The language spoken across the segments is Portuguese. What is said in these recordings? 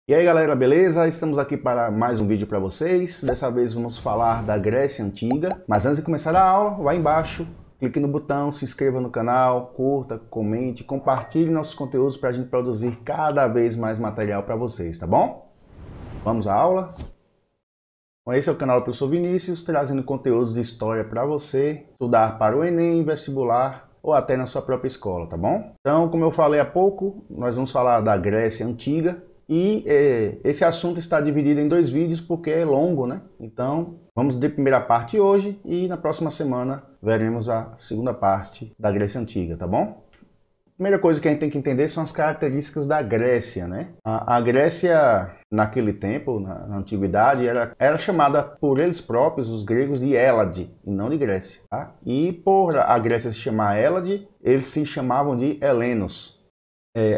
E aí galera, beleza? Estamos aqui para mais um vídeo para vocês. Dessa vez vamos falar da Grécia Antiga. Mas antes de começar a aula, vai embaixo, clique no botão, se inscreva no canal, curta, comente, compartilhe nossos conteúdos para a gente produzir cada vez mais material para vocês, tá bom? Vamos à aula? Bom, esse é o canal do Professor Vinícius, trazendo conteúdos de história para você estudar para o Enem, vestibular ou até na sua própria escola, tá bom? Então, como eu falei há pouco, nós vamos falar da Grécia Antiga. E esse assunto está dividido em dois vídeos porque é longo, né? Então, vamos de primeira parte hoje e na próxima semana veremos a segunda parte da Grécia Antiga, tá bom? Primeira coisa que a gente tem que entender são as características da Grécia, né? A Grécia, naquele tempo, na antiguidade, era chamada por eles próprios, os gregos, de Hélade, e não de Grécia, tá? E por a Grécia se chamar Hélade, eles se chamavam de helenos.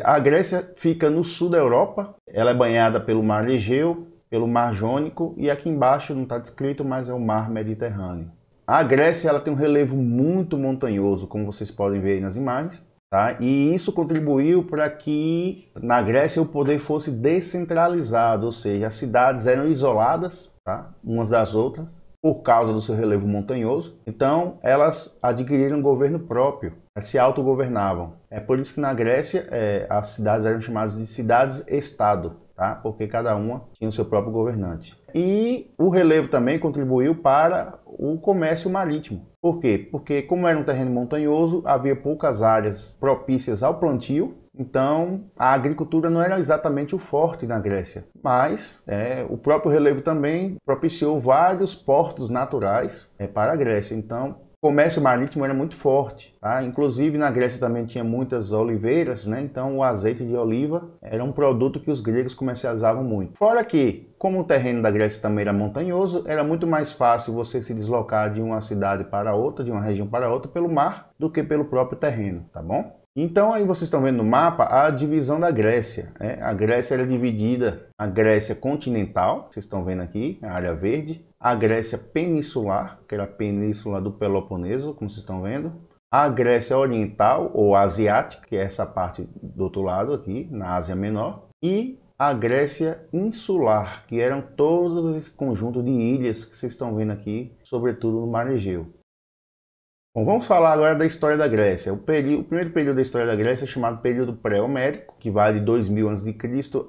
A Grécia fica no sul da Europa, ela é banhada pelo Mar Egeu, pelo Mar Jônico e aqui embaixo não está descrito, mas é o Mar Mediterrâneo. A Grécia ela tem um relevo muito montanhoso, como vocês podem ver aí nas imagens, tá? E isso contribuiu para que na Grécia o poder fosse descentralizado, ou seja, as cidades eram isoladas, tá? Umas das outras, por causa do seu relevo montanhoso. Então, elas adquiriram um governo próprio, se autogovernavam. É por isso que na Grécia as cidades eram chamadas de cidades-estado, tá? Porque cada uma tinha o seu próprio governante. E o relevo também contribuiu para o comércio marítimo. Por quê? Porque como era um terreno montanhoso, havia poucas áreas propícias ao plantio. Então, a agricultura não era exatamente o forte na Grécia, mas o próprio relevo também propiciou vários portos naturais para a Grécia. Então, o comércio marítimo era muito forte, tá? Inclusive, na Grécia também tinha muitas oliveiras, né? Então, o azeite de oliva era um produto que os gregos comercializavam muito. Fora que, como o terreno da Grécia também era montanhoso, era muito mais fácil você se deslocar de uma cidade para outra, de uma região para outra, pelo mar, do que pelo próprio terreno, tá bom? Então aí vocês estão vendo no mapa a divisão da Grécia. A Grécia era dividida, a Grécia continental, vocês estão vendo aqui, a área verde, a Grécia peninsular, que era a península do Peloponeso, como vocês estão vendo, a Grécia oriental ou asiática, que é essa parte do outro lado aqui, na Ásia Menor, e a Grécia insular, que eram todo esse conjunto de ilhas que vocês estão vendo aqui, sobretudo no Mar Egeu. Bom, vamos falar agora da história da Grécia. O primeiro período da história da Grécia é chamado período pré-homérico, que vai de 2000 a.C.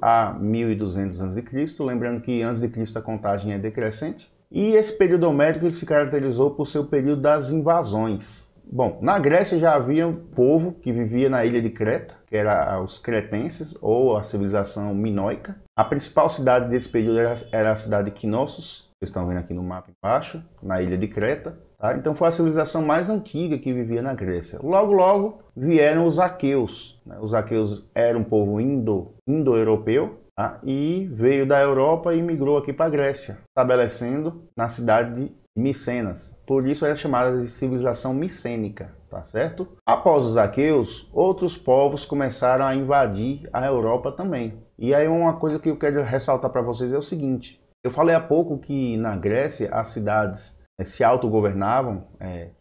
a 1200 a.C., lembrando que antes de Cristo a contagem é decrescente. E esse período homérico ele se caracterizou por ser o período das invasões. Bom, na Grécia já havia um povo que vivia na ilha de Creta, que era os cretenses, ou a civilização minoica. A principal cidade desse período era a cidade de Knossos, vocês estão vendo aqui no mapa embaixo, na ilha de Creta. Tá? Então foi a civilização mais antiga que vivia na Grécia. Logo vieram os aqueus. Né? Os aqueus eram um povo indo-europeu, tá? E veio da Europa e migrou aqui para a Grécia, estabelecendo na cidade de Micenas. Por isso era chamada de civilização micênica, tá certo? Após os aqueus, outros povos começaram a invadir a Europa também. E aí uma coisa que eu quero ressaltar para vocês é o seguinte. Eu falei há pouco que na Grécia as cidades se autogovernavam,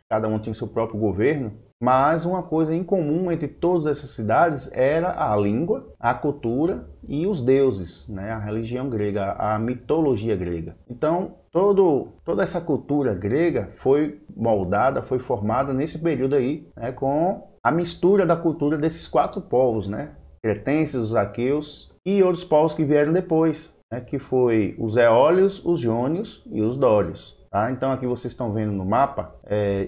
cada uma tinha o seu próprio governo, mas uma coisa em comum entre todas essas cidades era a língua, a cultura e os deuses, né? A religião grega, a mitologia grega. Então, toda essa cultura grega foi moldada, foi formada nesse período aí, né, com a mistura da cultura desses quatro povos, né? Cretenses, os aqueus e outros povos que vieram depois, né? Que foi os eólios, os jônios e os dórios. Tá? Então aqui vocês estão vendo no mapa,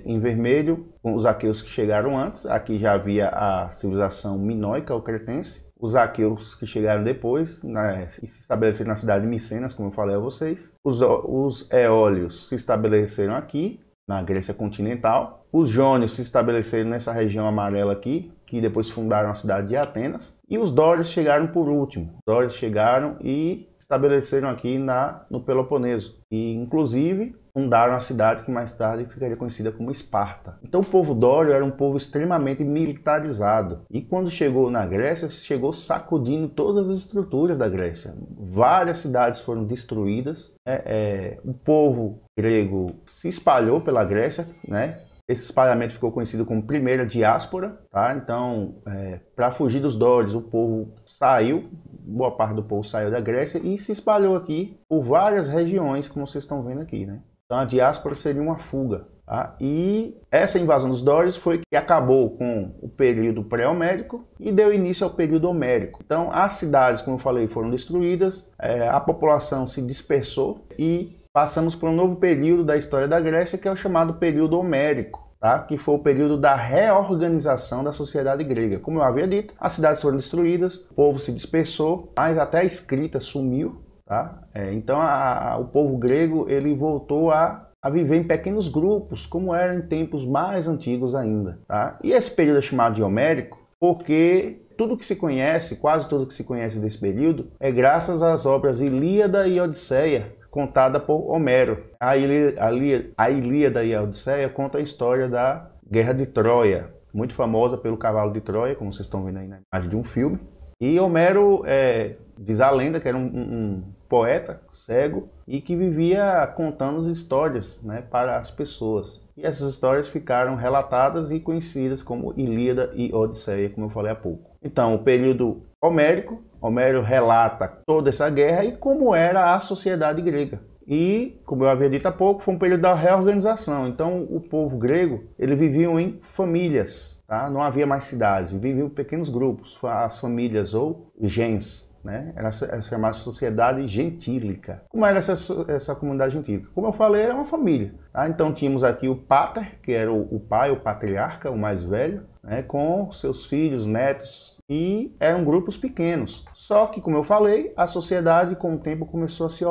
em vermelho, os aqueus que chegaram antes. Aqui já havia a civilização minoica ou cretense. Os aqueus que chegaram depois, né, e se estabeleceram na cidade de Micenas, como eu falei a vocês. Os eólios se estabeleceram aqui, na Grécia continental. Os jônios se estabeleceram nessa região amarela aqui, que depois fundaram a cidade de Atenas. E os dórios chegaram por último. Os dórios chegaram e estabeleceram aqui no Peloponeso. E, inclusive, fundaram a cidade que mais tarde ficaria conhecida como Esparta. Então o povo dório era um povo extremamente militarizado. E quando chegou na Grécia, chegou sacudindo todas as estruturas da Grécia. Várias cidades foram destruídas. O povo grego se espalhou pela Grécia, né? Esse espalhamento ficou conhecido como primeira diáspora, tá? Então, para fugir dos dórios, o povo saiu boa parte do povo saiu da Grécia e se espalhou aqui por várias regiões, como vocês estão vendo aqui, né? Então a diáspora seria uma fuga. Tá? E essa invasão dos dórios foi que acabou com o período pré-homérico e deu início ao período homérico. Então as cidades, como eu falei, foram destruídas, a população se dispersou e passamos por um novo período da história da Grécia, que é o chamado período homérico, tá? Que foi o período da reorganização da sociedade grega. Como eu havia dito, as cidades foram destruídas, o povo se dispersou, mas até a escrita sumiu. Tá? Então o povo grego ele voltou a viver em pequenos grupos, como era em tempos mais antigos ainda. Tá? E esse período é chamado de homérico porque tudo que se conhece, quase tudo que se conhece desse período, é graças às obras Ilíada e Odisseia, contada por Homero. A Ilíada e a Odisseia conta a história da Guerra de Troia, muito famosa pelo cavalo de Troia, como vocês estão vendo aí na imagem de um filme. E Homero diz a lenda que era um poeta cego e que vivia contando as histórias, né, para as pessoas. E essas histórias ficaram relatadas e conhecidas como Ilíada e Odisseia, como eu falei há pouco. Então, o período homérico, Homero relata toda essa guerra e como era a sociedade grega. E, como eu havia dito há pouco, foi um período da reorganização. Então, o povo grego, ele vivia em famílias, tá? Não havia mais cidades, viviam em pequenos grupos, as famílias ou gens, né? Era chamada sociedade gentílica. Como era essa comunidade gentílica? Como eu falei, era uma família. Tá? Então, tínhamos aqui o pater, que era o pai, o patriarca, o mais velho, né? Com seus filhos, netos, e eram grupos pequenos. Só que, como eu falei, a sociedade, com o tempo, começou a se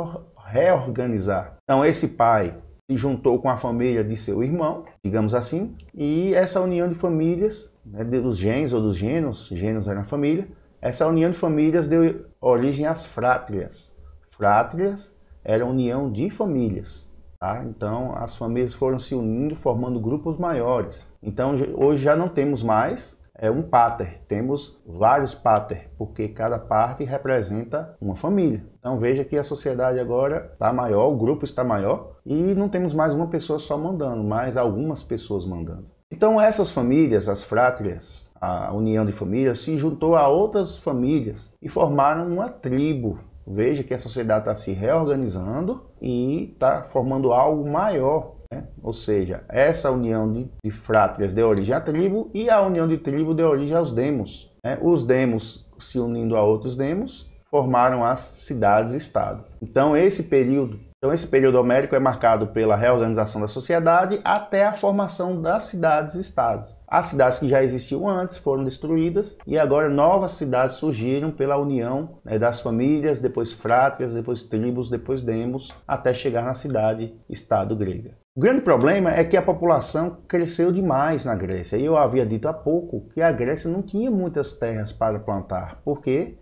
reorganizar. Então esse pai se juntou com a família de seu irmão, digamos assim, e essa união de famílias, né, dos gens ou dos gêneros era a família, essa união de famílias deu origem às frátrias. Frátrias era a união de famílias. Tá? Então as famílias foram se unindo, formando grupos maiores. Então hoje já não temos mais um pater, temos vários pater, porque cada parte representa uma família. Então veja que a sociedade agora está maior, o grupo está maior e não temos mais uma pessoa só mandando, mas algumas pessoas mandando. Então essas famílias, as frátrias, a união de famílias, se juntou a outras famílias e formaram uma tribo. Veja que a sociedade está se reorganizando e está formando algo maior. Ou seja, essa união de frátrias deu origem à tribo e a união de tribo deu origem aos demos. Os demos, se unindo a outros demos, formaram as cidades-estado. Então esse período homérico é marcado pela reorganização da sociedade até a formação das cidades-estados. As cidades que já existiam antes foram destruídas e agora novas cidades surgiram pela união, né, das famílias, depois frátrias, depois tribos, depois demos, até chegar na cidade-estado grega. O grande problema é que a população cresceu demais na Grécia. E eu havia dito há pouco que a Grécia não tinha muitas terras para plantar, porque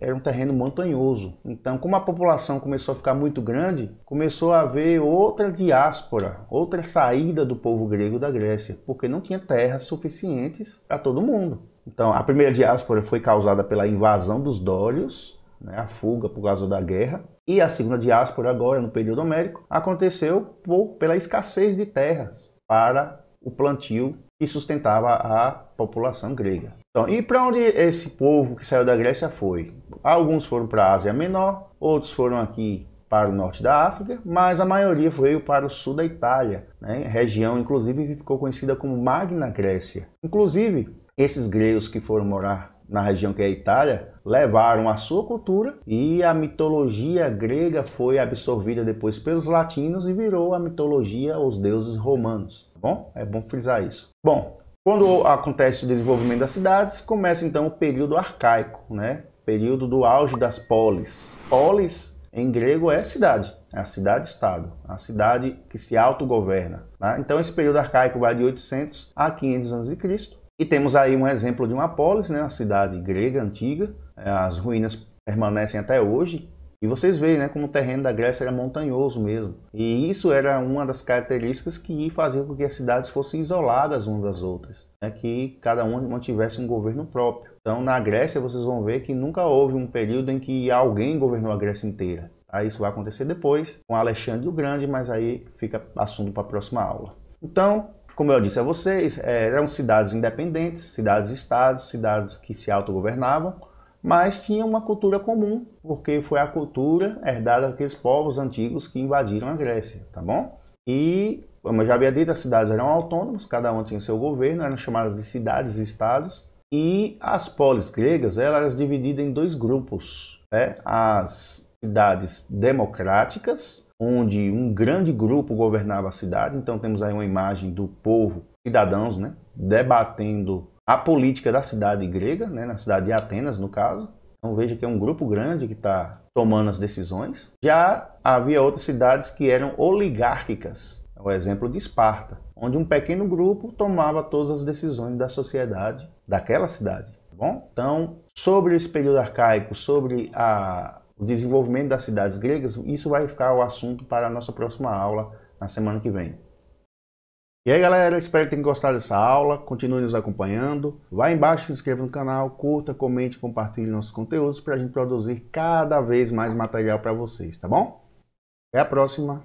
era um terreno montanhoso. Então, como a população começou a ficar muito grande, começou a haver outra diáspora, outra saída do povo grego da Grécia, porque não tinha terras suficientes para todo mundo. Então, a primeira diáspora foi causada pela invasão dos dórios, né, a fuga por causa da guerra. E a segunda diáspora, agora no período homérico, aconteceu pela escassez de terras para o plantio que sustentava a população grega. Então, e para onde esse povo que saiu da Grécia foi? Alguns foram para a Ásia Menor, outros foram aqui para o norte da África, mas a maioria veio para o sul da Itália, né? Região, inclusive, que ficou conhecida como Magna Grécia. Inclusive, esses gregos que foram morar na região que é a Itália, levaram a sua cultura e a mitologia grega foi absorvida depois pelos latinos e virou a mitologia os deuses romanos, tá bom? É bom frisar isso. Bom, quando acontece o desenvolvimento das cidades, começa então o período arcaico, né? Período do auge das polis. Polis, em grego, é cidade, é a cidade-estado, a cidade que se autogoverna, tá? Então esse período arcaico vai de 800 a 500 a.C., e temos aí um exemplo de uma polis, né, uma cidade grega antiga. As ruínas permanecem até hoje. E vocês veem, né, como o terreno da Grécia era montanhoso mesmo. E isso era uma das características que fazia com que as cidades fossem isoladas umas das outras, né, que cada uma mantivesse um governo próprio. Então, na Grécia, vocês vão ver que nunca houve um período em que alguém governou a Grécia inteira. Tá? Isso vai acontecer depois, com Alexandre o Grande, mas aí fica assunto para a próxima aula. Então, como eu disse a vocês, eram cidades independentes, cidades-estados, cidades que se autogovernavam, mas tinha uma cultura comum, porque foi a cultura herdada daqueles povos antigos que invadiram a Grécia, tá bom? E, como eu já havia dito, as cidades eram autônomas, cada uma tinha seu governo, eram chamadas de cidades e estados, e as polis gregas eram divididas em dois grupos, né? As cidades democráticas, onde um grande grupo governava a cidade, então temos aí uma imagem do povo, cidadãos, né, debatendo a política da cidade grega, né, na cidade de Atenas, no caso. Então veja que é um grupo grande que está tomando as decisões. Já havia outras cidades que eram oligárquicas, o exemplo de Esparta, onde um pequeno grupo tomava todas as decisões da sociedade daquela cidade. Tá bom? Então, sobre esse período arcaico, sobre o desenvolvimento das cidades gregas, isso vai ficar o assunto para a nossa próxima aula na semana que vem. E aí, galera, espero que tenham gostado dessa aula, continue nos acompanhando. Vai embaixo, se inscreva no canal, curta, comente, compartilhe nossos conteúdos para a gente produzir cada vez mais material para vocês, tá bom? Até a próxima!